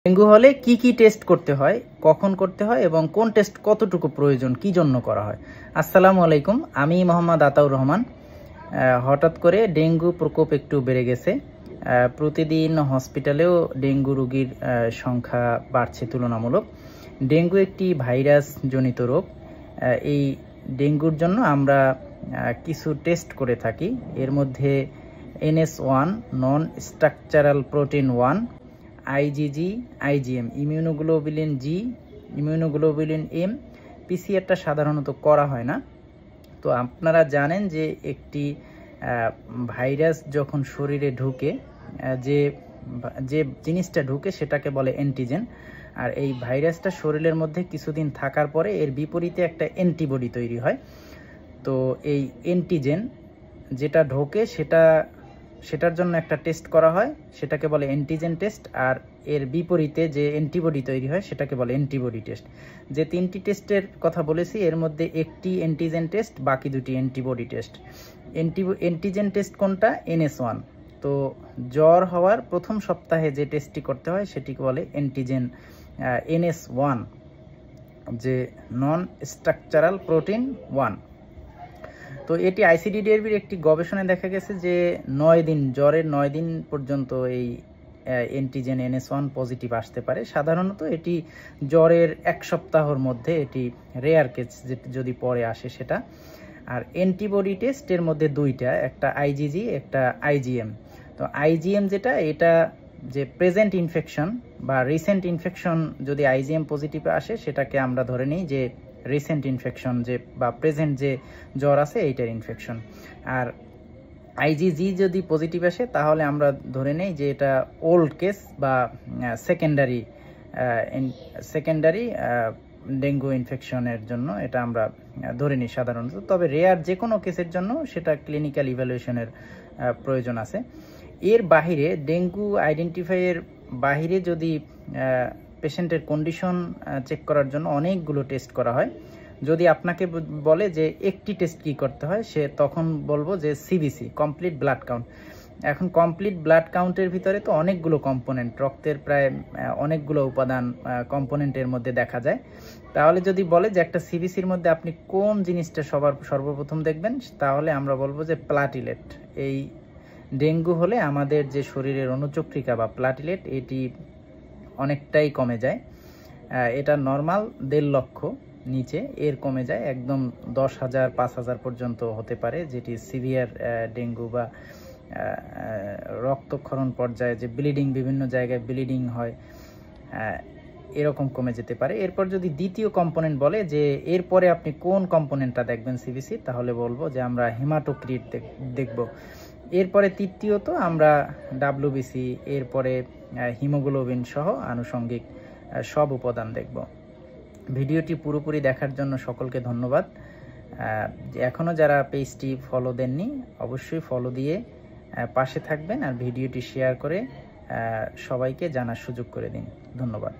Dengue হলে কি কি টেস্ট করতে হয়, কখন করতে হয় এবং কোন টেস্ট কতটুকু প্রয়োজন, কি জন্য করা হয়। আসসালামু আলাইকুম, আমি মোহাম্মদ আতাউর রহমান। হঠাৎ করে ডেঙ্গু প্রকোপ একটু বেড়ে গেছে। প্রতিদিন হসপিটালেও ডেঙ্গু রোগীর সংখ্যা বাড়ছে তুলনামূলক। ডেঙ্গু একটি ভাইরাস জনিত রোগ। এই ডেঙ্গুর জন্য আমরা কিছু টেস্ট করে থাকি। এর মধ্যে NS1 নন structural protein 1, IgG, IgM, immunoglobulin G, immunoglobulin M। পিসিআরটা সাধারণত করা হয় না। তো আপনারা জানেন যে একটি ভাইরাস যখন শরীরে ঢুকে, যে জিনিসটা ঢুকে সেটাকে বলে অ্যান্টিজেন। আর এই ভাইরাসটা শরীরের মধ্যে কিছুদিন থাকার পরে এর বিপরীতে একটা অ্যান্টিবডি তৈরি হয়। তো এই অ্যান্টিজেন যেটা ঢোকে সেটার জন্য একটা টেস্ট করা হয়, সেটাকে বলে অ্যান্টিজেন টেস্ট। আর এর বিপরীতে যে অ্যান্টিবডি তৈরি হয় সেটাকে বলে অ্যান্টিবডি টেস্ট। যে তিনটি টেস্টের কথা বলেছি এর মধ্যে একটি অ্যান্টিজেন টেস্ট, বাকি দুটি অ্যান্টিবডি টেস্ট। অ্যান্টিজেন টেস্ট কোনটা? NS1। তো জ্বর হওয়ার প্রথম সপ্তাহে যে টেস্টটি করতে হয় সেটিকে বলে অ্যান্টিজেন NS1, যে নন স্ট্রাকচারাল প্রোটিন 1। তো এটি ICD-10 একটি গবেষণায় দেখা গেছে যে 9 দিন, জ্বরের 9 দিন পর্যন্ত এই অ্যান্টিজেন NS1 পজিটিভ আসতে পারে। সাধারণত এটি জ্বরের 1 সপ্তাহের মধ্যে, এটি রেয়ার কেস যদি পরে আসে সেটা। আর অ্যান্টিবডি টেস্টের মধ্যে দুইটা, একটা IgG, একটা IgM। তো IgM যেটা, এটা যে প্রেজেন্ট ইনফেকশন বা রিসেন্ট ইনফেকশন যদি IgM পজিটিভে আসে সেটাকে আমরা ধরে নিই যে রিসেন্ট ইনফেকশন, যে বা প্রেজেন্ট যে জ্বর আছে এইটার ইনফেকশন। আর IgG যদি পজিটিভ আসে তাহলে আমরা ধরে নেই যে এটা ওল্ড কেস বা সেকেন্ডারি ডেঙ্গু ইনফেকশনের জন্য এটা আমরা ধরে নিই সাধারণত। তবে রেয়ার যে কোনো কেসের জন্য সেটা ক্লিনিক্যাল ইভ্যালুয়েশনের প্রয়োজন আছে। এর বাহিরে, ডেঙ্গু আইডেন্টিফাইয়ের বাহিরে যদি পেশেন্টের কন্ডিশন চেক করার জন্য অনেকগুলো টেস্ট করা হয়। যদি আপনাকে বলে যে একটি টেস্ট কি করতে হয়, সে তখন বলবো যে CBC, কমপ্লিট ব্লাড কাউন্ট। এখন কমপ্লিট ব্লাড কাউন্টের ভিতরে তো অনেকগুলো কম্পোনেন্ট, রক্তের প্রায় অনেকগুলো উপাদান কম্পোনেন্টের মধ্যে দেখা যায়। তাহলে যদি বলে যে একটা CBCর মধ্যে আপনি কোন জিনিসটা সর্বপ্রথম দেখবেন, তাহলে আমরা বলবো যে প্লাটিলেট। এই ডেঙ্গু হলে আমাদের যে শরীরের অণুচক্রিকা বা প্লাটিলেট, এটি অনেকটাই কমে যায়। এটা নর্মাল 1.5 লক্ষ নিচে, এর কমে যায় একদম 10,000, 5,000 পর্যন্ত হতে পারে, যেটি সিভিয়ার ডেঙ্গু বা রক্তক্ষরণ পর্যায়ে, যে ব্লিডিং, বিভিন্ন জায়গায় ব্লিডিং হয়, এরকম কমে যেতে পারে। এরপর যদি দ্বিতীয় কম্পোনেন্ট বলে যে এরপরে আপনি কোন কম্পোনেন্টটা দেখবেন CBC, তাহলে বলবো যে আমরা হেমাটোক্রিট দেখব। এরপরে তৃতীয়ত আমরা WBC, এরপরে হিমোগ্লোবিন সহ আনুষঙ্গিক সব উপাদান দেখব। ভিডিওটি পুরোপুরি দেখার জন্য সকলকে ধন্যবাদ। এখনও যারা পেজটি ফলো দেননি অবশ্যই ফলো দিয়ে পাশে থাকবেন, আর ভিডিওটি শেয়ার করে সবাইকে জানার সুযোগ করে দিন। ধন্যবাদ।